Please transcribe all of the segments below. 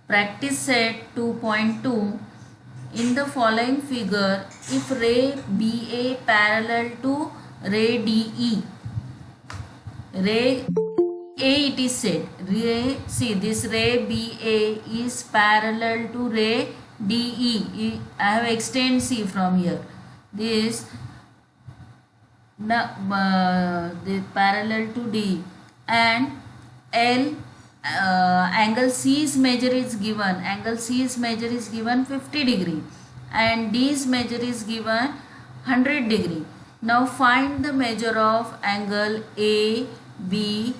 Practice set 2.2. In the following figure, if ray BA parallel to ray DE, ray A it is said, ray, see this ray BA is parallel to ray DE. I have extended C from here. This the parallel to D, and L angle C's measure is given. Angle C's measure is given 50 degree and D's measure is given 100 degree. Now find the measure of angle ABC.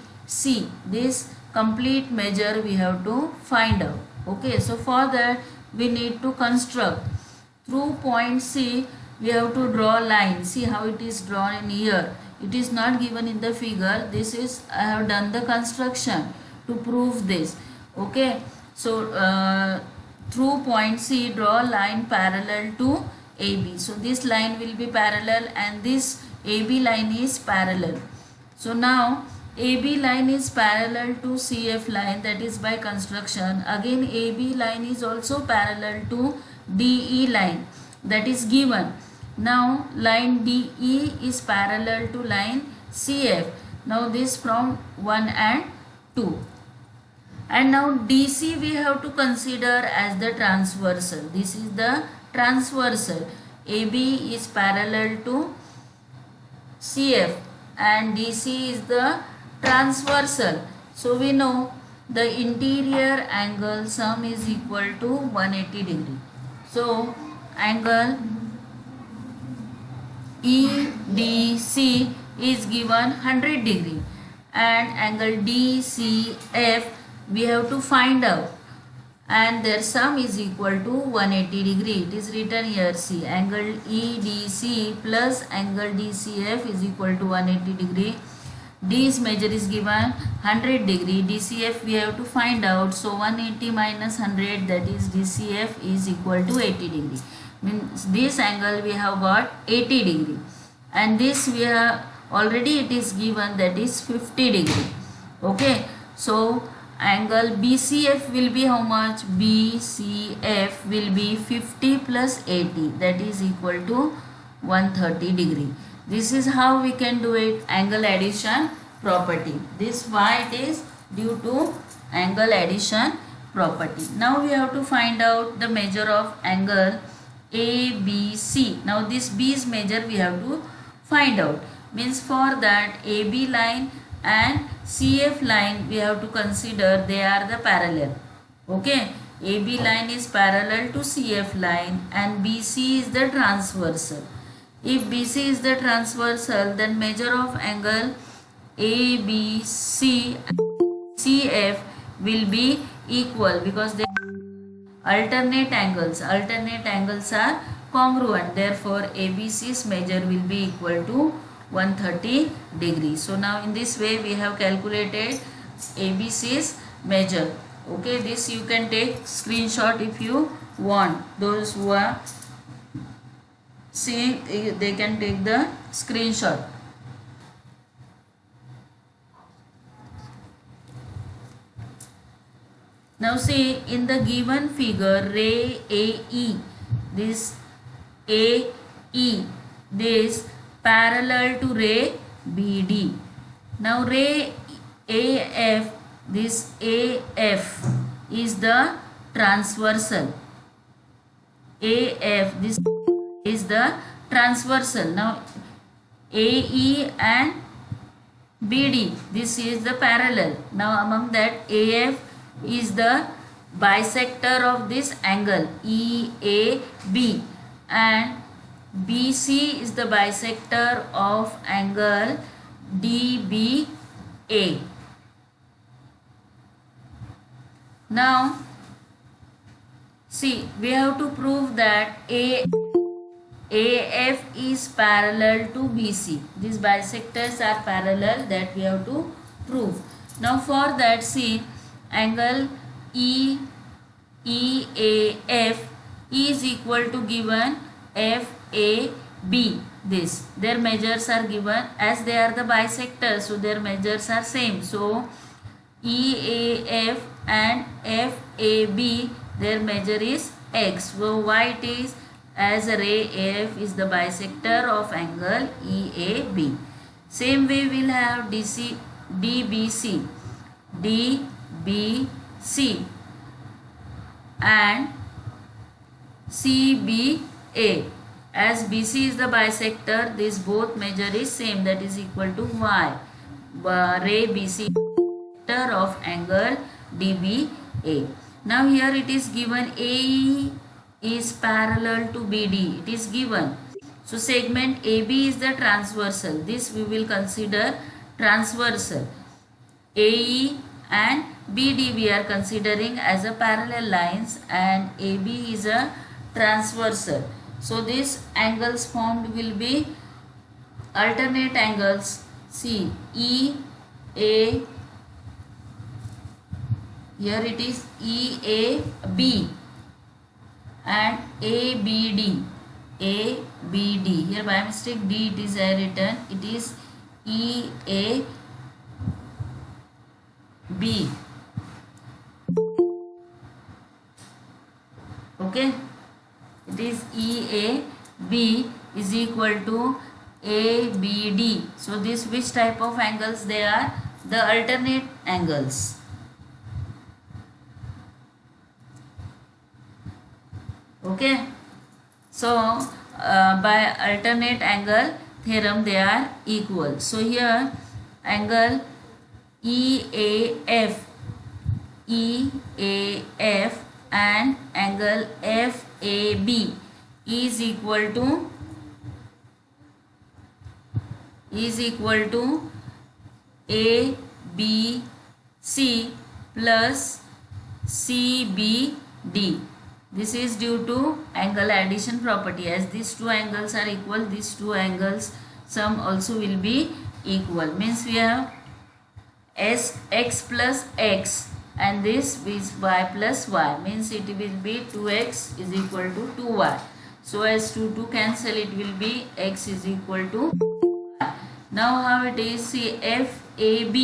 This complete measure we have to find out. Okay, so for that we need to construct through point C. We have to draw line. See how it is drawn in here. It is not given in the figure. This is, I have done the construction to prove this. Okay, so through point C, draw line parallel to AB. So this line will be parallel and this AB line is parallel. So now AB line is parallel to CF line, that is by construction. Again AB line is also parallel to DE line, that is given. Now line DE is parallel to line CF. Now this from 1 and 2. And now DC we have to consider as the transversal. This is the transversal. AB is parallel to CF and DC is the transversal. So we know the interior angle sum is equal to 180 degree. So angle EDC is given 100 degree and angle DCF we have to find out, and their sum is equal to 180 degree. It is written here. See, angle EDC plus angle DCF is equal to 180 degree. D's measure is given 100 degree. DCF we have to find out. So 180 minus 100, that is DCF is equal to 80 degree. Means this angle we have got 80 degree and this we have already it is given, that is 50 degree. Okay, so angle BCF will be how much? BCF will be 50 plus 80, that is equal to 130 degree. This is how we can do it, angle addition property. This why it is due to angle addition property. Now we have to find out the measure of angle ABC. Now this B's measure we have to find out. Means for that AB line and CF line we have to consider they are the parallel. Okay, AB line is parallel to CF line and BC is the transversal. If BC is the transversal, then measure of angle ABC and CF will be equal because they alternate angles. Alternate angles are congruent. Therefore, ABC's measure will be equal to 130 degrees. So now in this way we have calculated ABC's measure. Okay, this you can take screenshot if you want. Those who are seeing, they can take the screenshot. Now see, in the given figure, ray AE, this AE, this parallel to ray BD. Now ray AF, this AF is the transversal. AF, this is the transversal. Now AE and BD, this is the parallel. Now among that AF is the bisector of this angle EAB and BC is the bisector of angle DBA. Now see, we have to prove that AF is parallel to BC. These bisectors are parallel, that we have to prove. Now for that, see, angle EAF is equal to given FAB. This, their measures are given as they are the bisectors, so their measures are same. So EAF and FAB, their measure is x. So why it is? As ray AF is the bisector of angle EAB. Same way we'll have DBC and CBA. As BC is the bisector, this both measure is same, that is equal to y. Ray BC bisector of angle DBA. Now here it is given AE is parallel to BD. It is given. So segment AB is the transversal. This we will consider transversal. AE and BD we are considering as a parallel lines, and AB is a transversal. So these angles formed will be alternate angles. See, EA, here it is EAB and ABD. Here by mistake D it is written. It is EAB. Okay, it is EAB is equal to ABD. So this which type of angles they are? The alternate angles. Okay, so by alternate angle theorem they are equal. So here angle EAF and angle FAB is equal to ABC plus CBD. This is due to angle addition property. As these two angles are equal, these two angles sum also will be equal. Means we have x plus x and this is y plus y. Means it will be 2x is equal to 2y. So as 2 cancel, it will be x is equal to y. Now how it is? See, FAB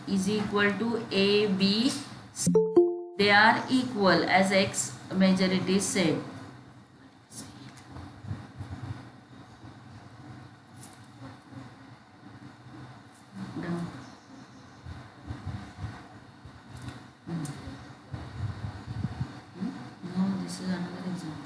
is equal to AB. They are equal as x measure it is said. Now this is another example.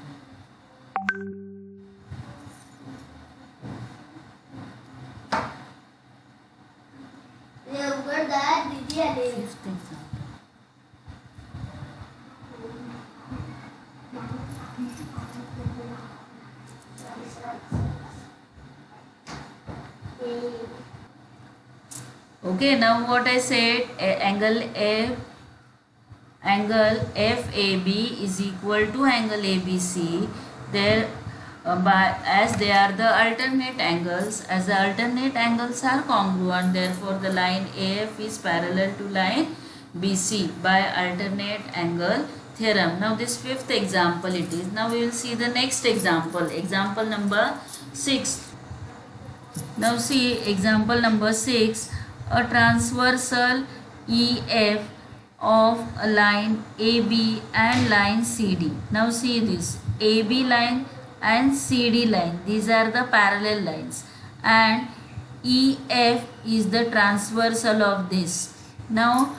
Fifth example. Okay, now what I said, angle FAB is equal to angle ABC. There, as they are the alternate angles, as the alternate angles are congruent, therefore the line AF is parallel to line BC by alternate angle theorem. Now this fifth example it is. Now we will see the next example. Example number 6. Now see example number 6. A transversal EF of a line AB and line CD. Now see this AB line and CD line. These are the parallel lines, and EF is the transversal of this. Now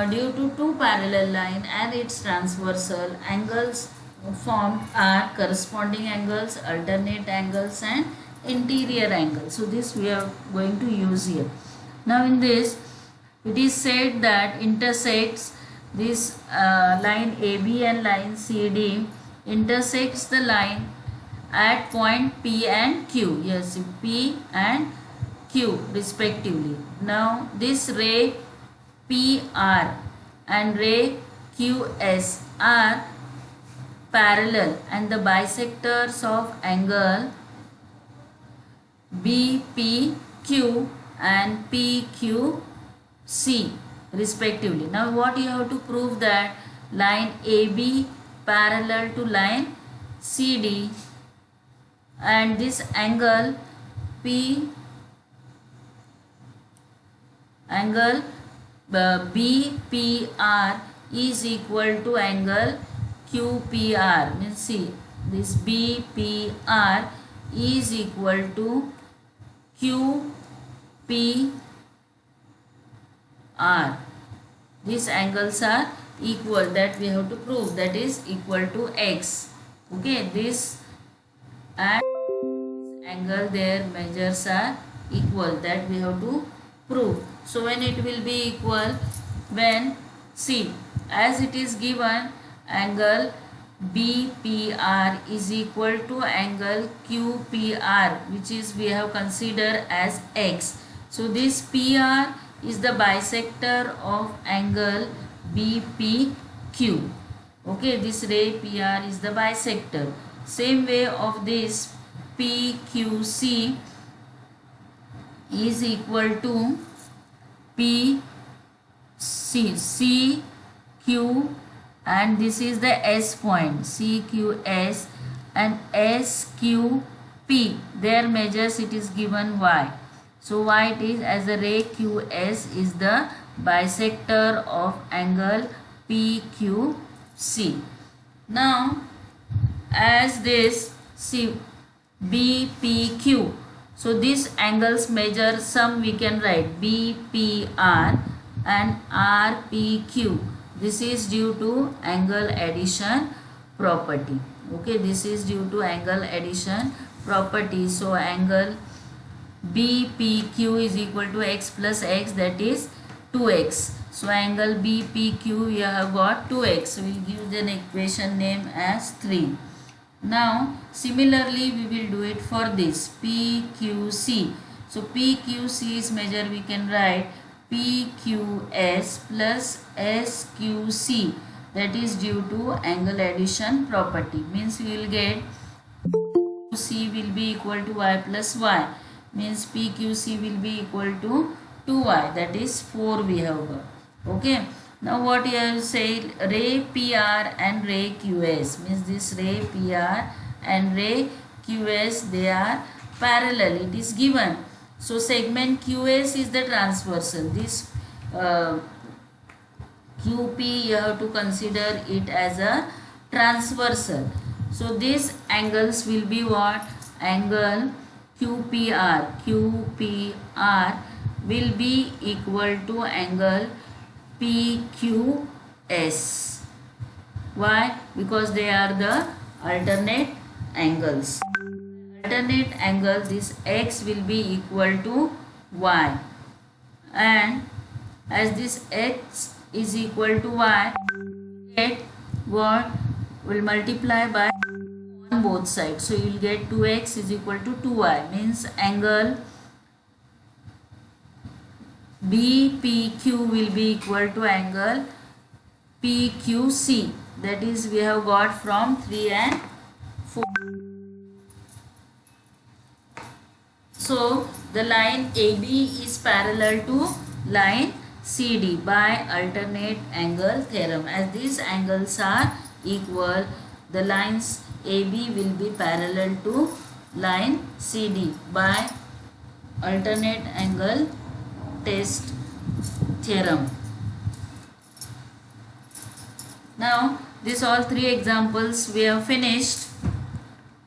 due to two parallel line and its transversal, angles formed are corresponding angles, alternate angles and interior angles. So this we are going to use here. Now in this it is said that intersects this line AB and line CD intersects the line at point P and Q. Yes, P and Q respectively. Now this ray PR and ray QS are parallel, and the bisectors of angle BPQ and PQC respectively. Now what you have to prove? That line AB parallel to line CD and this angle BPR is equal to angle QPR. Means see, this BPR is equal to QPR. These angles are equal, that we have to prove, that is equal to X. Okay, this and this angle, their measures are equal, that we have to prove. So when it will be equal, when see, as it is given, angle BPR is equal to angle QPR, which is we have considered as X. So this PR is the bisector of angle BPQ. Okay, this ray PR is the bisector. Same way of this PQC is equal to CQ, and this is the S point, CQS, and SQP, their measures it is given Y. So why it is, as the ray QS is the bisector of angle PQC. Now as this see BPQ, so these angles measure, some we can write BPR and RPQ. This is due to angle addition property. Okay, this is due to angle addition property. So angle BPQ is equal to X plus X, that is 2X. So angle BPQ we have got 2X. So we will give an equation name as 3. Now similarly we will do it for this PQC. So PQC is measure, we can write PQS plus SQC, that is due to angle addition property. Means we will get C will be equal to Y plus Y. Means PQC will be equal to 2Y, that is 4 we have got. Okay. Now what you have said, ray PR and ray QS, means this ray PR and ray QS, they are parallel, it is given. So segment QS is the transversal. This QP you have to consider it as a transversal. So these angles will be what? Angle QPR will be equal to angle PQS. Why? Because they are the alternate angles. Alternate angle, this X will be equal to Y, and as this X is equal to Y, get what? Will multiply by on both sides. So you will get 2X is equal to 2Y. Means angle BPQ will be equal to angle PQC, that is we have got from 3 and 4. So the line AB is parallel to line CD by alternate angle theorem. As these angles are equal, the lines AB will be parallel to line CD by alternate angle test theorem. Now this all 3 examples we have finished.